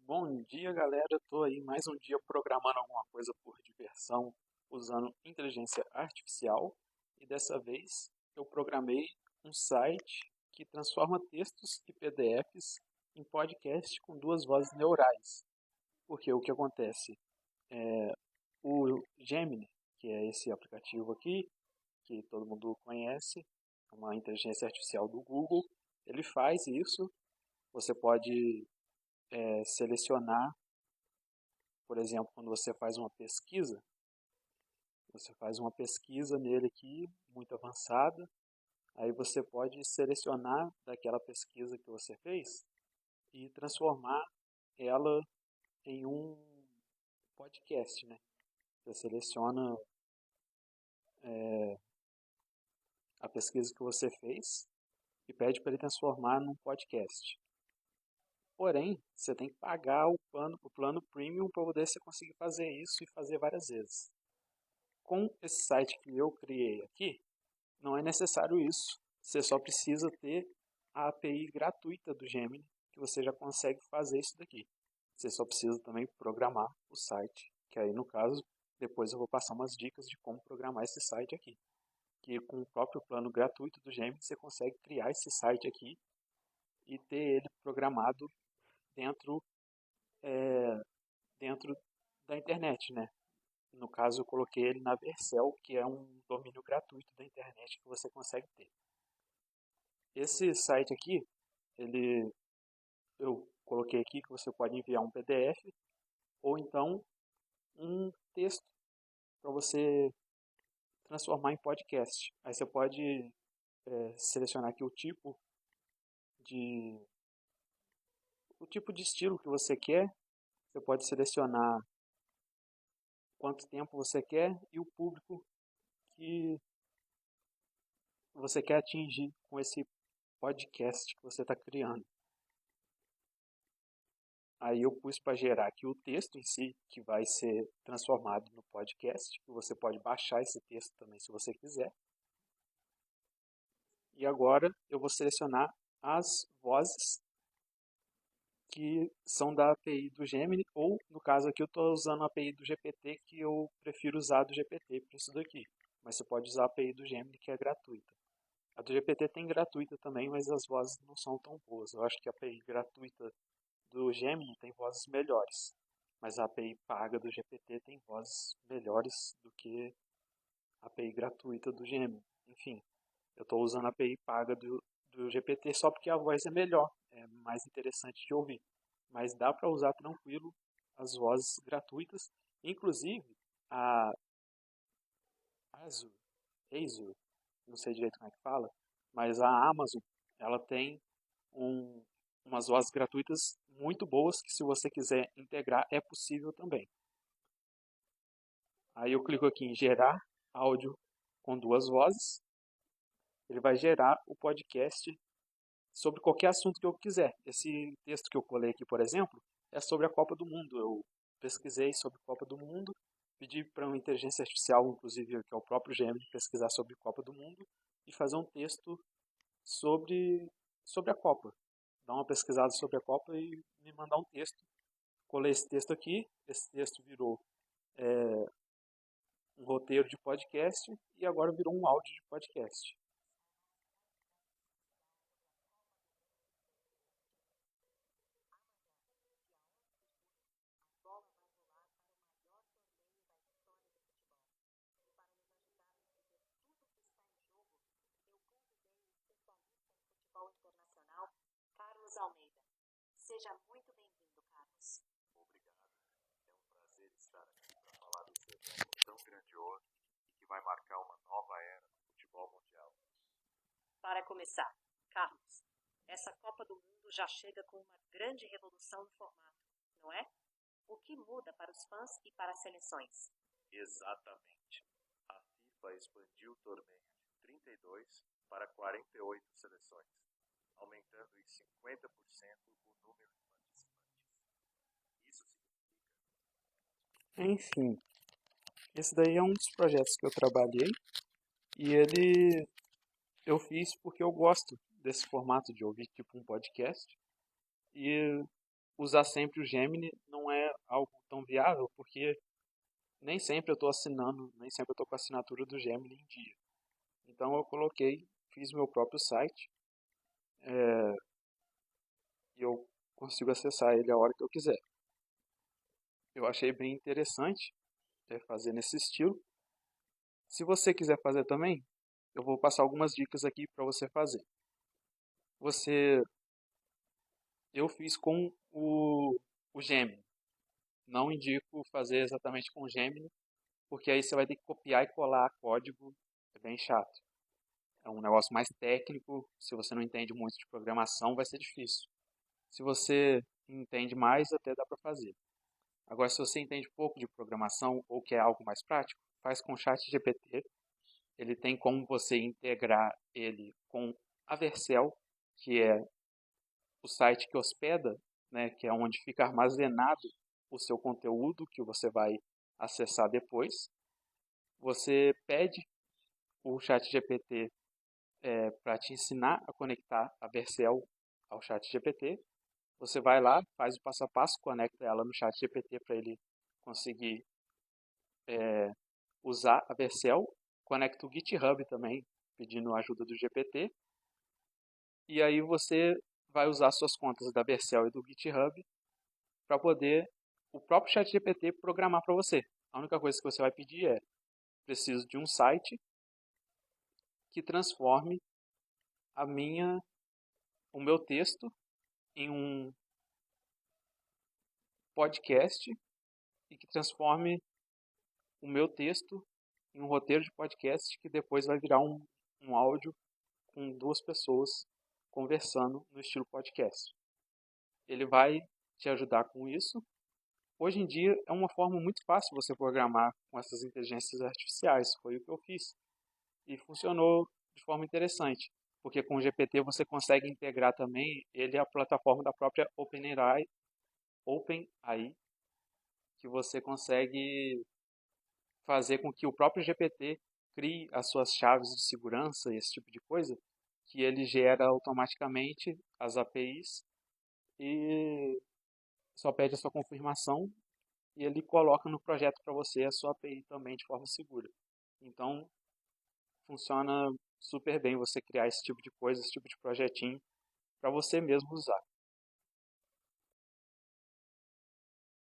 Bom dia, galera. Eu tô aí mais um dia programando alguma coisa por diversão usando inteligência artificial e dessa vez eu programei um site que transforma textos e PDFs em podcast com duas vozes neurais. Porque o que acontece? O Gemini, que é esse aplicativo aqui, que todo mundo conhece, é uma inteligência artificial do Google, ele faz isso. Você pode selecionar. Por exemplo, quando você faz uma pesquisa nele aqui, muito avançada, aí você pode selecionar daquela pesquisa que você fez e transformar ela em um podcast, né? Você seleciona a pesquisa que você fez e pede para ele transformar num podcast. Porém, você tem que pagar o plano premium para poder você conseguir fazer isso e fazer várias vezes. Com esse site que eu criei aqui, não é necessário isso. Você só precisa ter a API gratuita do Gemini, que você já consegue fazer isso daqui. Você só precisa também programar o site, que aí no caso, depois eu vou passar umas dicas de como programar esse site aqui. Que com o próprio plano gratuito do Gemini, você consegue criar esse site aqui e ter ele programado dentro, dentro da internet, né? No caso, eu coloquei ele na Vercel, que é um domínio gratuito da internet que você consegue ter. Esse site aqui, ele, eu coloquei aqui que você pode enviar um PDF ou então um texto para você transformar em podcast. Aí você pode selecionar aqui de o tipo de estilo que você quer. Você pode selecionar quanto tempo você quer e o público que você quer atingir com esse podcast que você está criando. Aí eu pus para gerar aqui o texto em si, que vai ser transformado no podcast. Você pode baixar esse texto também se você quiser. E agora eu vou selecionar as vozes que são da API do Gemini, ou no caso aqui eu estou usando a API do GPT, que eu prefiro usar do GPT para isso daqui. Mas você pode usar a API do Gemini, que é gratuita. A do GPT tem gratuita também, mas as vozes não são tão boas. Eu acho que a API gratuita do Gemini tem vozes melhores, mas a API paga do GPT tem vozes melhores do que a API gratuita do Gemini. Enfim, eu estou usando a API paga do GPT só porque a voz é melhor, é mais interessante de ouvir. Mas dá para usar tranquilo as vozes gratuitas, inclusive a Azure, Azure, não sei direito como é que fala, mas a Amazon, ela tem um, umas vozes gratuitas muito boas que se você quiser integrar é possível também. Aí eu clico aqui em gerar áudio com duas vozes. Ele vai gerar o podcast sobre qualquer assunto que eu quiser. Esse texto que eu colei aqui, por exemplo, é sobre a Copa do Mundo. Eu pesquisei sobre a Copa do Mundo, pedi para uma inteligência artificial, inclusive, que é o próprio Gemini, pesquisar sobre a Copa do Mundo e fazer um texto sobre a Copa. Dar uma pesquisada sobre a Copa e me mandar um texto. Colei esse texto aqui, esse texto virou um roteiro de podcast e agora virou um áudio de podcast. Futebol Internacional, Carlos Almeida. Seja muito bem-vindo, Carlos. Obrigado. É um prazer estar aqui para falar desse evento tão grandioso e que vai marcar uma nova era no futebol mundial. Para começar, Carlos, essa Copa do Mundo já chega com uma grande revolução no formato, não é? O que muda para os fãs e para as seleções? Exatamente. A FIFA expandiu o torneio de 32 para 48 seleções, aumentando em 50% o número de participantes. Isso significa Enfim, esse daí é um dos projetos que eu trabalhei e ele eu fiz porque eu gosto desse formato de ouvir tipo um podcast e usar sempre o Gemini não é algo tão viável, porque nem sempre eu estou assinando, nem sempre eu estou com a assinatura do Gemini em dia. Então eu fiz meu próprio site, e eu consigo acessar ele a hora que eu quiser. Eu achei bem interessante fazer nesse estilo. Se você quiser fazer também, eu vou passar algumas dicas aqui para você fazer. Eu fiz com o Gemini. Não indico fazer exatamente com o Gemini, porque aí você vai ter que copiar e colar código, é bem chato. É um negócio mais técnico, se você não entende muito de programação, vai ser difícil. Se você entende mais, até dá para fazer. Agora, se você entende pouco de programação ou quer algo mais prático, faz com o ChatGPT. Ele tem como você integrar ele com a Vercel, que é o site que hospeda, né, que é onde fica armazenado o seu conteúdo que você vai acessar depois. Você pede o ChatGPT para te ensinar a conectar a Vercel ao ChatGPT. Você vai lá, faz o passo a passo, conecta ela no ChatGPT para ele conseguir usar a Vercel. Conecta o GitHub também, pedindo a ajuda do GPT. E aí você vai usar suas contas da Vercel e do GitHub para poder o próprio ChatGPT programar para você. A única coisa que você vai pedir é: preciso de um site que transforme o meu texto em um podcast e que transforme o meu texto em um roteiro de podcast que depois vai virar um áudio com duas pessoas conversando no estilo podcast. Ele vai te ajudar com isso. Hoje em dia é uma forma muito fácil você programar com essas inteligências artificiais. Foi o que eu fiz. E funcionou de forma interessante. Porque com o GPT você consegue integrar também ele à plataforma da própria OpenAI, que você consegue fazer com que o próprio GPT crie as suas chaves de segurança e esse tipo de coisa, que ele gera automaticamente as APIs e só pede a sua confirmação e ele coloca no projeto para você a sua API também de forma segura. Então, funciona super bem você criar esse tipo de coisa, esse tipo de projetinho para você mesmo usar.